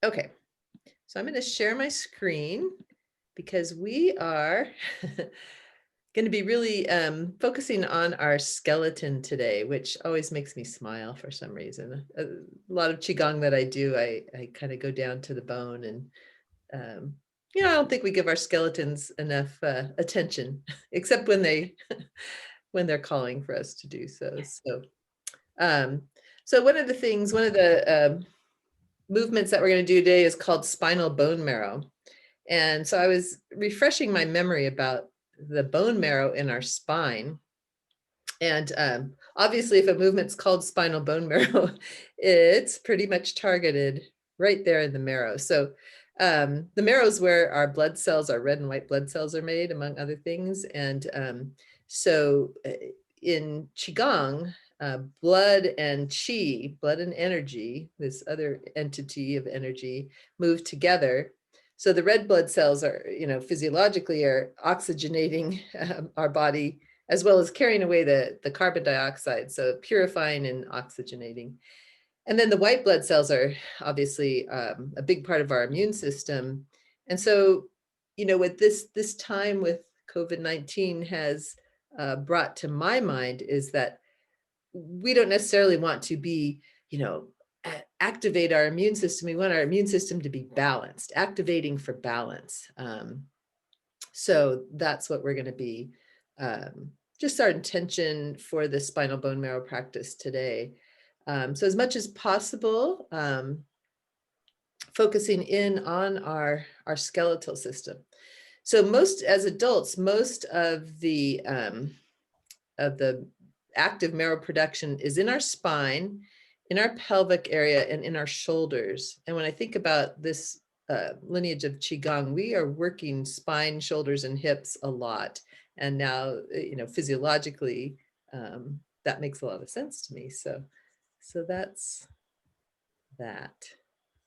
Okay, so I'm going to share my screen because we are going to be really focusing on our skeleton today, which always makes me smile for some reason. A lot of Qigong that I do, I kind of go down to the bone and, I don't think we give our skeletons enough attention, except when when they're calling for us to do so. Um, so one of the movements that we're going to do today is called spinal bone marrow. And so I was refreshing my memory about the bone marrow in our spine. And obviously, if a movement's called spinal bone marrow, it's pretty much targeted right there in the marrow. So the marrow is where our blood cells, our red and white blood cells are made, among other things. And so in Qigong, blood and chi, blood and energy, this other entity of energy, move together. So the red blood cells are, physiologically are oxygenating our body, as well as carrying away the carbon dioxide, so purifying and oxygenating. And then the white blood cells are obviously a big part of our immune system. And so, what this time with COVID-19 has brought to my mind is that we don't necessarily want to be, activate our immune system. We want our immune system to be balanced, activating for balance. So that's what we're going to be, just our intention for the spinal bone marrow practice today. So as much as possible, focusing in on our skeletal system. So as adults, most of the active marrow production is in our spine, in our pelvic area, and in our shoulders. And when I think about this lineage of Qigong, we are working spine, shoulders, and hips a lot. And now, physiologically, that makes a lot of sense to me. So that's that.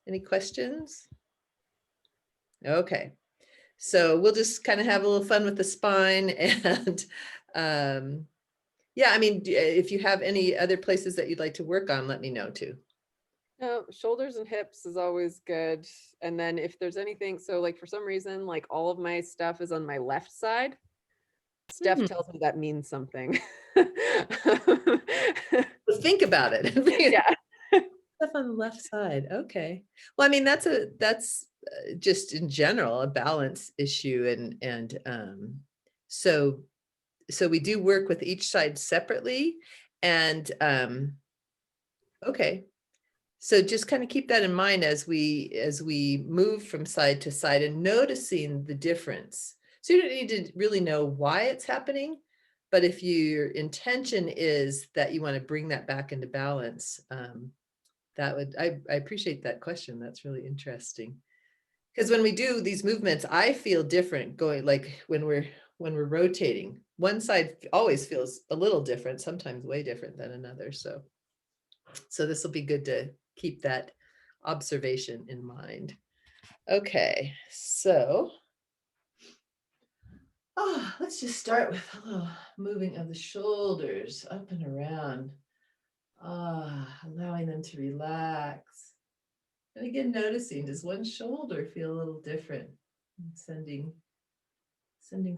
Any questions? Okay. So we'll just kind of have a little fun with the spine and yeah, I mean, if you have any other places that you'd like to work on, let me know too. No, shoulders and hips is always good. And then if there's anything, so like for some reason, like all of my stuff is on my left side. Steph tells me that means something. Well, think about it. Yeah. Stuff on the left side. Okay. Well, I mean, that's just in general a balance issue, and so we do work with each side separately, and okay. So just kind of keep that in mind as we move from side to side and noticing the difference. So you don't need to really know why it's happening, but if your intention is that you want to bring that back into balance, I appreciate that question. That's really interesting. Because when we do these movements, I feel different going, like when we're rotating. One side always feels a little different, sometimes way different than another. So this will be good to keep that observation in mind. Okay, so let's just start with a little moving of the shoulders up and around. Allowing them to relax. And again, noticing, does one shoulder feel a little different? And sending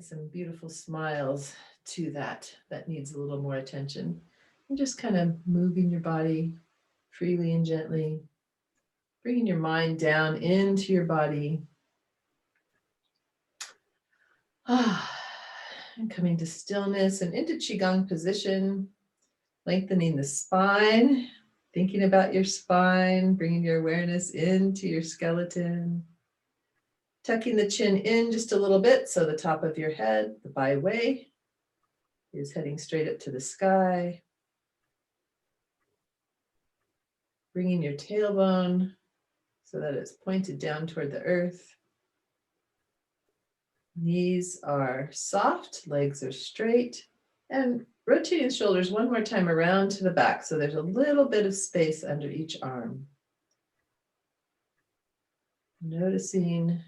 some beautiful smiles to that needs a little more attention. And just kind of moving your body freely and gently, bringing your mind down into your body. And coming to stillness and into Qigong position, lengthening the spine, thinking about your spine, bringing your awareness into your skeleton, tucking the chin in just a little bit so the top of your head, the Bai Wei, is heading straight up to the sky. Bringing your tailbone so that it's pointed down toward the earth. Knees are soft, legs are straight, and rotating the shoulders one more time around to the back so there's a little bit of space under each arm. Noticing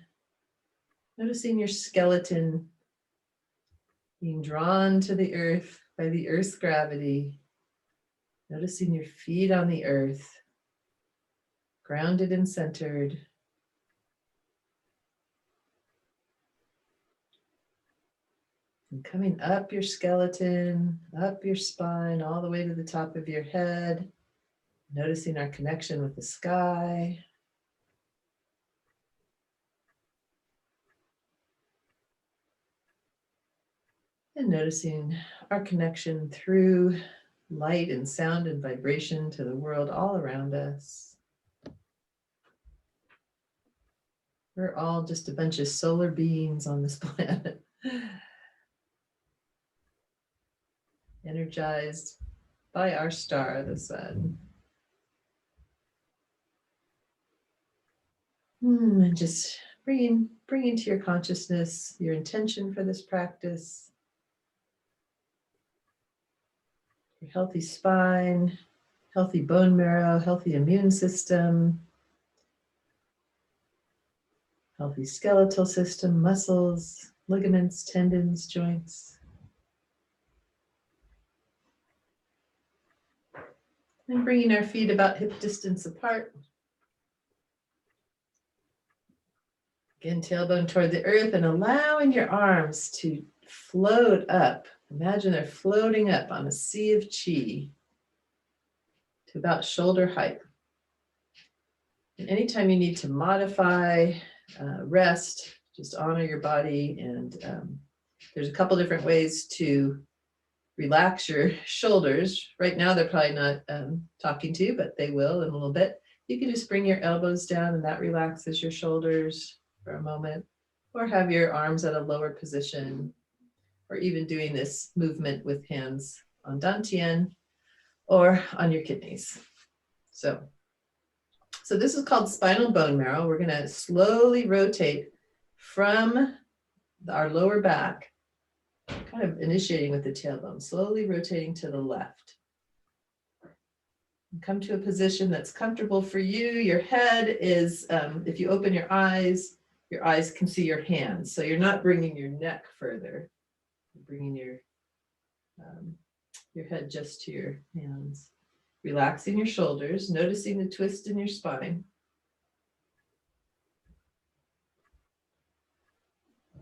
your skeleton being drawn to the earth by the earth's gravity. Noticing your feet on the earth, grounded and centered. And coming up your skeleton, up your spine, all the way to the top of your head, noticing our connection with the sky. And noticing our connection through light and sound and vibration to the world all around us. We're all just a bunch of solar beings on this planet, energized by our star, the sun. And just bringing to your consciousness your intention for this practice. Your healthy spine, healthy bone marrow, healthy immune system, healthy skeletal system, muscles, ligaments, tendons, joints. And bringing our feet about hip distance apart. Again, tailbone toward the earth and allowing your arms to float up. Imagine they're floating up on a sea of chi to about shoulder height. And anytime you need to modify, rest, just honor your body. And there's a couple different ways to relax your shoulders. Right now, they're probably not talking to you, but they will in a little bit. You can just bring your elbows down and that relaxes your shoulders for a moment, or have your arms at a lower position, or even doing this movement with hands on dantian or on your kidneys. So this is called spinal bone marrow. We're going to slowly rotate from our lower back, kind of initiating with the tailbone, slowly rotating to the left. Come to a position that's comfortable for you. Your head is, if you open your eyes can see your hands. So you're not bringing your neck further. You're bringing your head just to your hands. Relaxing your shoulders, noticing the twist in your spine.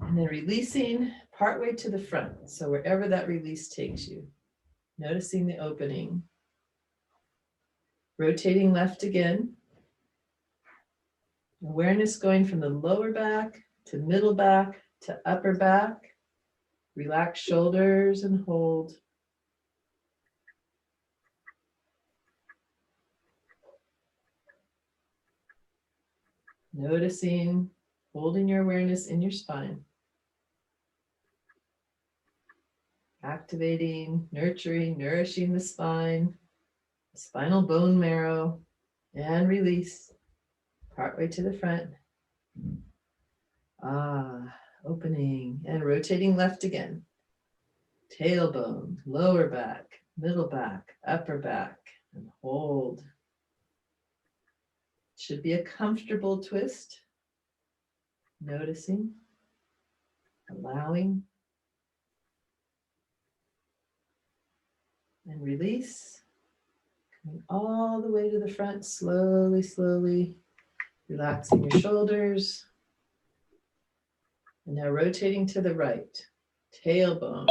And then releasing partway to the front. So wherever that release takes you, noticing the opening. Rotating left again. Awareness going from the lower back to middle back to upper back. Relax shoulders and hold. Noticing, holding your awareness in your spine. Activating, nurturing, nourishing the spine, the spinal bone marrow, and release. Partway to the front. Opening and rotating left again. Tailbone, lower back, middle back, upper back, and hold. Should be a comfortable twist. Noticing, allowing, and release. Coming all the way to the front, slowly, slowly, relaxing your shoulders. And now rotating to the right. Tailbone,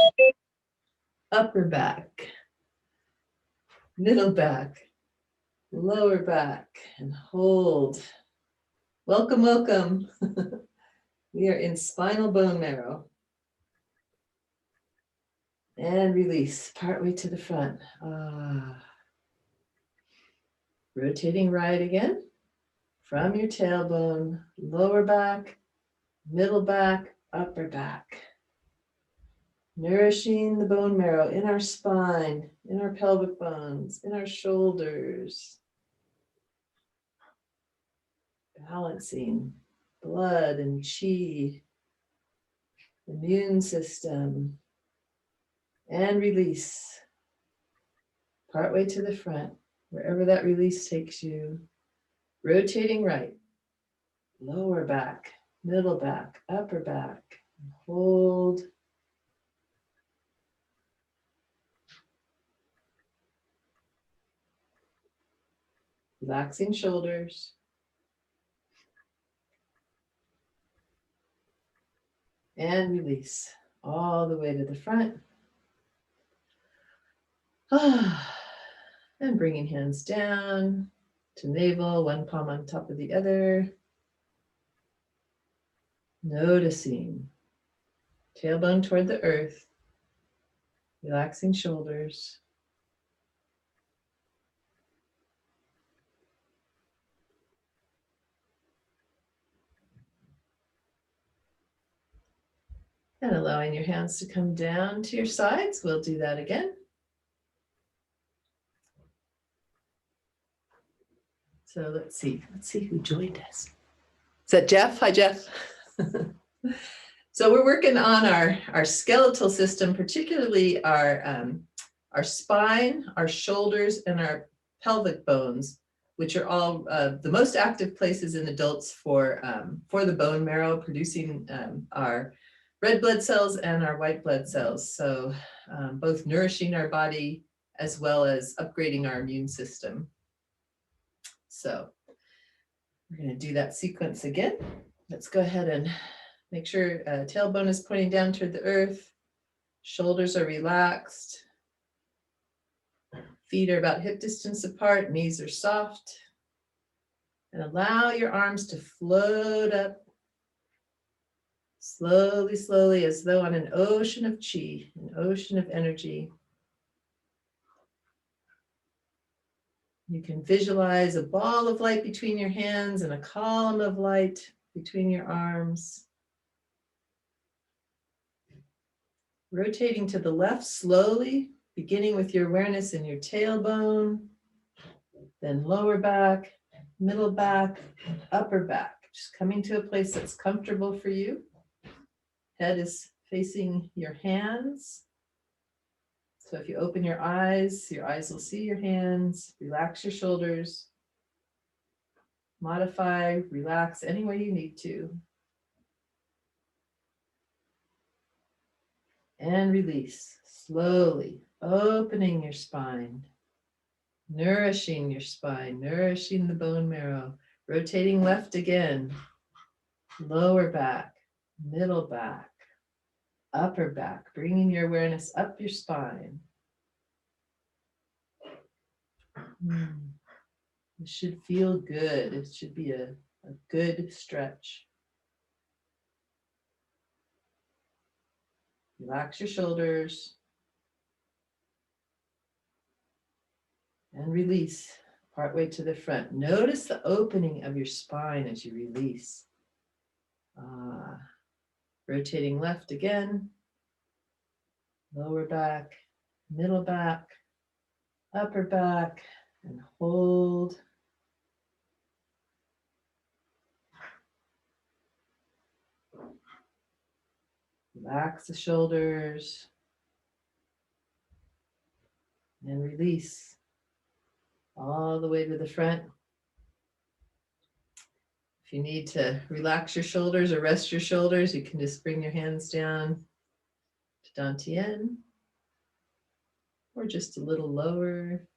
upper back, middle back, lower back, and hold. Welcome, welcome. We are in spinal bone marrow. And release, partway to the front. Rotating right again. From your tailbone, lower back, middle back, upper back. Nourishing the bone marrow in our spine, in our pelvic bones, in our shoulders. Balancing blood and chi, immune system, and release. Partway to the front, wherever that release takes you. Rotating right, lower back, middle back, upper back. Hold. Relaxing shoulders. And release. all the way to the front. And bringing hands down to navel, one palm on top of the other. Noticing tailbone toward the earth, relaxing shoulders. And allowing your hands to come down to your sides. We'll do that again. So let's see who joined us. Is that Jeff? Hi, Jeff. So we're working on our skeletal system, particularly our spine, our shoulders, and our pelvic bones, which are all the most active places in adults for the bone marrow, producing our red blood cells and our white blood cells. So both nourishing our body as well as upgrading our immune system. So we're going to do that sequence again. Let's go ahead and make sure tailbone is pointing down toward the earth. Shoulders are relaxed. Feet are about hip distance apart. Knees are soft. And allow your arms to float up slowly, slowly, as though on an ocean of chi, an ocean of energy. You can visualize a ball of light between your hands and a column of light between your arms. Rotating to the left slowly, beginning with your awareness in your tailbone, then lower back, middle back, upper back. Just coming to a place that's comfortable for you. Head is facing your hands. So if you open your eyes will see your hands. Relax your shoulders. Modify, relax any way you need to. And release, slowly opening your spine, nourishing your spine, nourishing the bone marrow, rotating left again, lower back, middle back, upper back, bringing your awareness up your spine. It should feel good. It should be a good stretch. Relax your shoulders and release partway to the front. Notice the opening of your spine as you release. Rotating left again, lower back, middle back, upper back, and hold. Relax the shoulders and release all the way to the front. If you need to relax your shoulders or rest your shoulders, you can just bring your hands down to Dantian or just a little lower.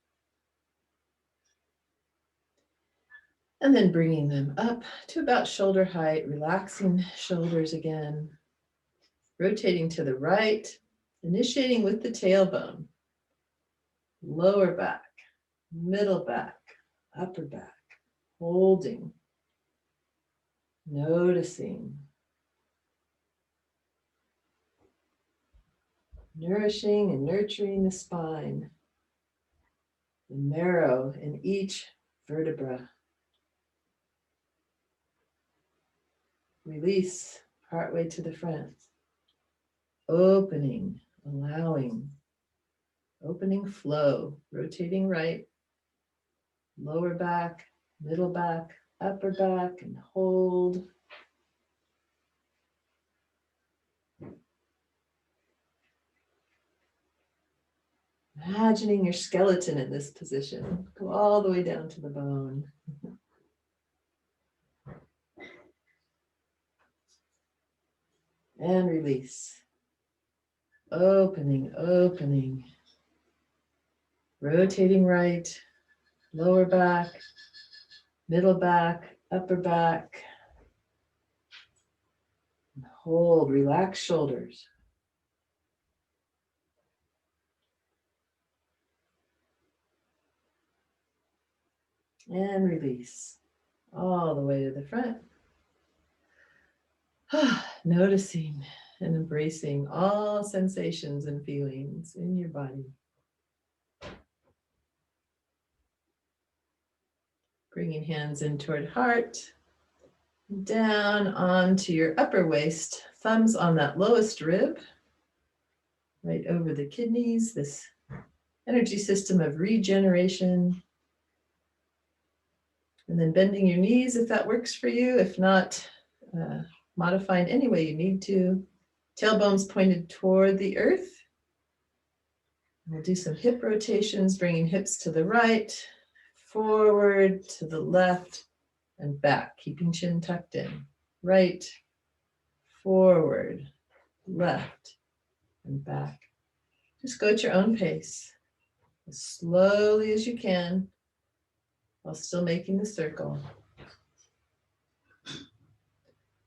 And then bringing them up to about shoulder height, relaxing shoulders again. Rotating to the right, initiating with the tailbone. Lower back, middle back, upper back, holding, noticing, nourishing and nurturing the spine, the marrow in each vertebra. Release partway to the front, opening, allowing, opening flow, rotating right, lower back, middle back, upper back, and hold. Imagining your skeleton in this position. Go all the way down to the bone. And release. Opening, opening. Rotating right, lower back, middle back, upper back. And hold, relax shoulders. And release all the way to the front. Noticing and embracing all sensations and feelings in your body. Bringing hands in toward heart, down onto your upper waist, thumbs on that lowest rib, right over the kidneys, this energy system of regeneration. And then bending your knees if that works for you. If not, modifying any way you need to. Tailbones pointed toward the earth. We'll do some hip rotations, bringing hips to the right, forward, to the left, and back, keeping chin tucked in. Right, forward, left, and back. Just go at your own pace, as slowly as you can, while still making the circle.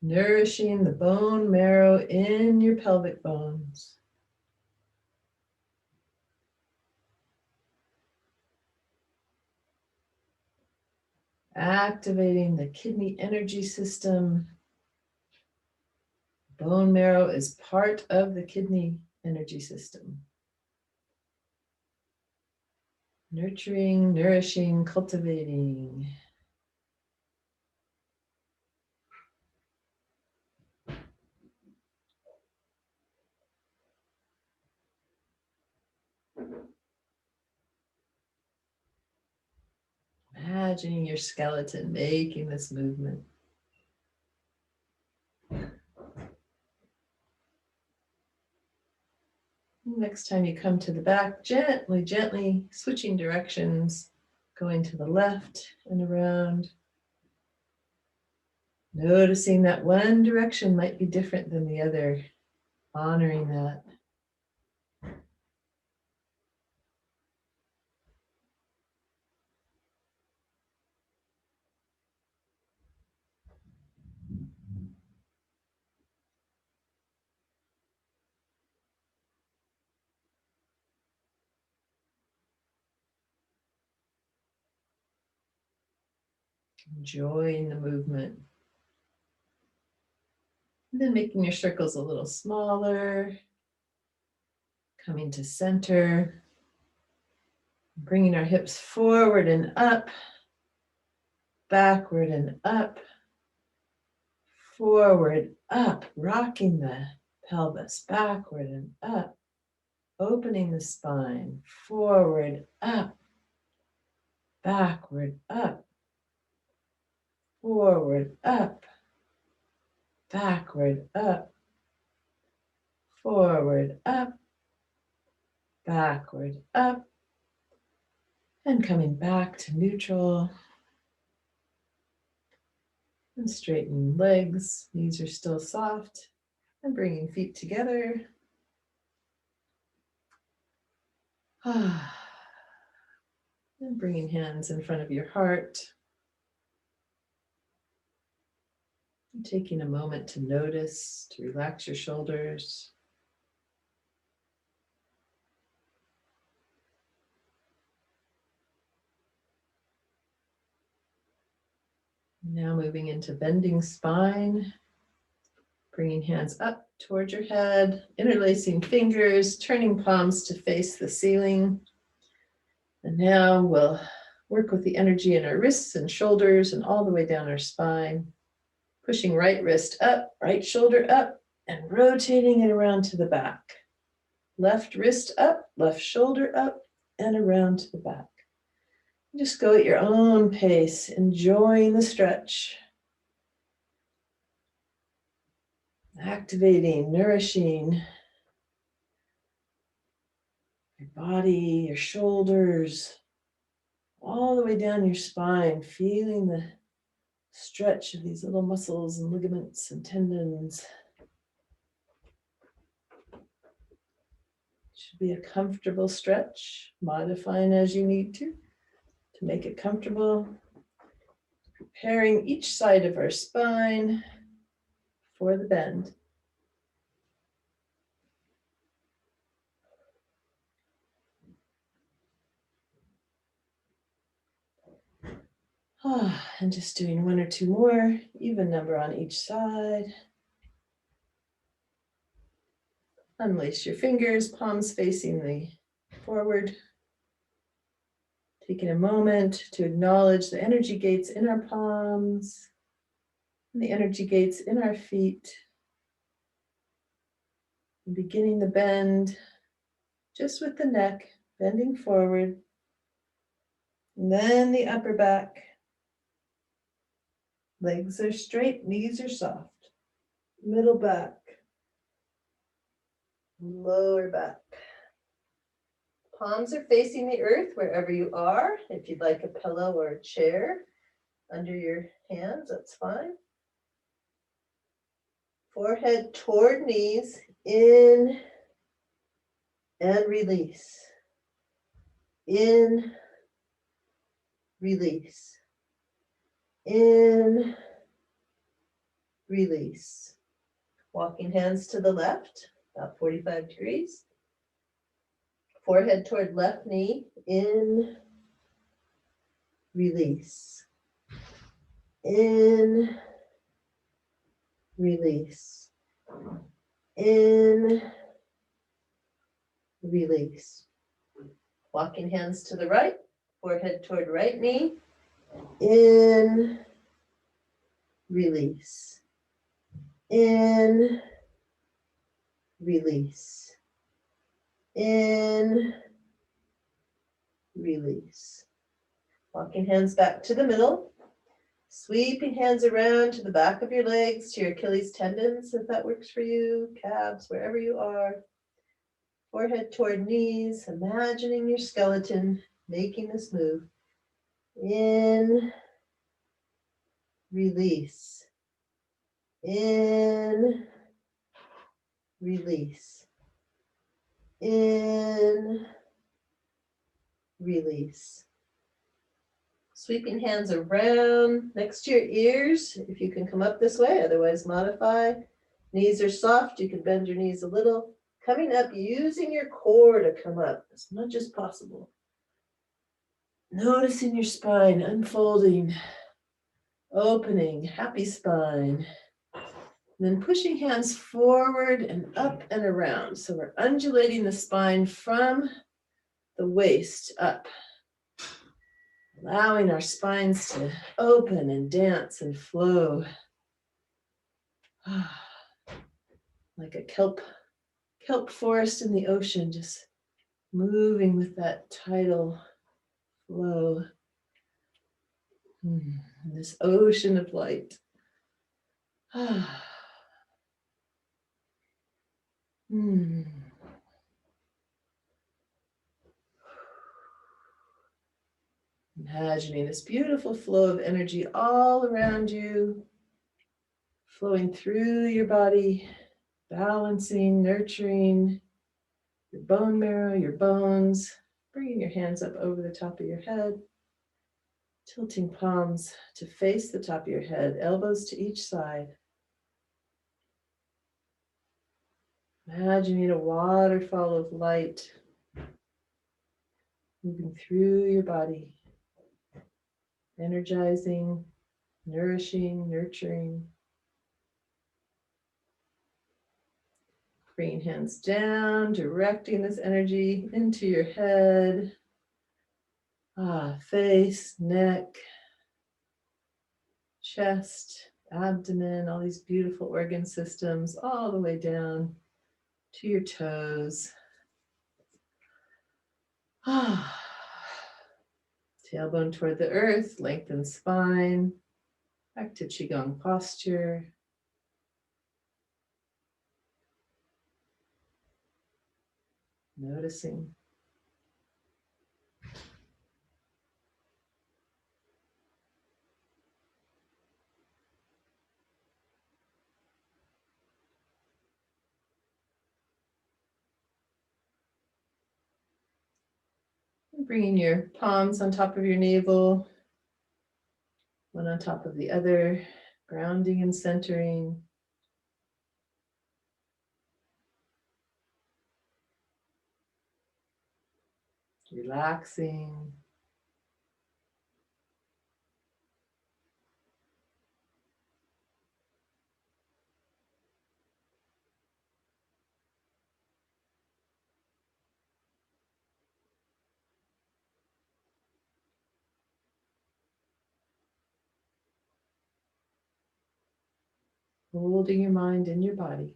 Nourishing the bone marrow in your pelvic bones. Activating the kidney energy system. Bone marrow is part of the kidney energy system. Nurturing, nourishing, cultivating. Imagining your skeleton making this movement. Next time you come to the back, gently, gently switching directions, going to the left and around. Noticing that one direction might be different than the other, honoring that. Enjoying the movement. And then making your circles a little smaller, coming to center, bringing our hips forward and up, backward and up, forward, up, rocking the pelvis, backward and up, opening the spine, forward, up, backward, up, forward, up, backward, up, forward, up, backward, up, and coming back to neutral. And straightening legs, knees are still soft, and bringing feet together. And bringing hands in front of your heart. And taking a moment to notice, to relax your shoulders. Now moving into bending spine, bringing hands up towards your head, interlacing fingers, turning palms to face the ceiling. And now we'll work with the energy in our wrists and shoulders and all the way down our spine, pushing right wrist up, right shoulder up, and rotating it around to the back. Left wrist up, left shoulder up, and around to the back. Just go at your own pace, enjoying the stretch. Activating, nourishing your body, your shoulders, all the way down your spine, feeling the stretch of these little muscles and ligaments and tendons. Should be a comfortable stretch, modifying as you need to make it comfortable. Preparing each side of our spine for the bend. And just doing one or two more, even number on each side. Unlace your fingers, palms facing the forward. Taking a moment to acknowledge the energy gates in our palms and the energy gates in our feet. And beginning the bend just with the neck, bending forward. And then the upper back. Legs are straight, knees are soft. Middle back. Lower back. Palms are facing the earth wherever you are. If you'd like a pillow or a chair under your hands, that's fine. Forehead toward knees, in and release. In, release. In, release. Walking hands to the left, about 45 degrees. Forehead toward left knee, in, release. In, release. In, release. Walking hands to the right, forehead toward right knee, in, release. In, release. In, release. Walking hands back to the middle. Sweeping hands around to the back of your legs, to your Achilles tendons, if that works for you, calves, wherever you are. Forehead toward knees, imagining your skeleton making this move. In, release. In, release. In, release. Sweeping hands around next to your ears, if you can come up this way, otherwise modify. Knees are soft, you can bend your knees a little. Coming up, using your core to come up as much as possible. Noticing your spine unfolding, opening, happy spine. And then pushing hands forward and up and around. So we're undulating the spine from the waist up. Allowing our spines to open and dance and flow. Like a kelp forest in the ocean, just moving with that tidal flow. This ocean of light. Imagining this beautiful flow of energy all around you, flowing through your body, balancing, nurturing your bone marrow, your bones, bringing your hands up over the top of your head, tilting palms to face the top of your head, elbows to each side. Imagining a waterfall of light moving through your body, energizing, nourishing, nurturing. Bringing hands down, directing this energy into your head, face, neck, chest, abdomen, all these beautiful organ systems, all the way down to your toes. Tailbone toward the earth, lengthen spine, back to Qigong posture. Noticing. Bringing your palms on top of your navel, one on top of the other, grounding and centering. Relaxing. holding your mind in your body.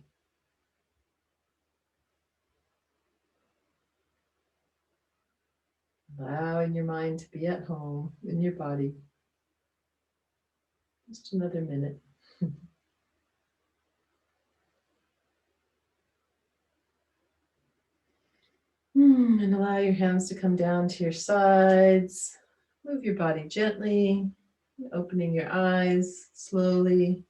Allowing your mind to be at home in your body. Just another minute. And allow your hands to come down to your sides. Move your body gently, opening your eyes slowly.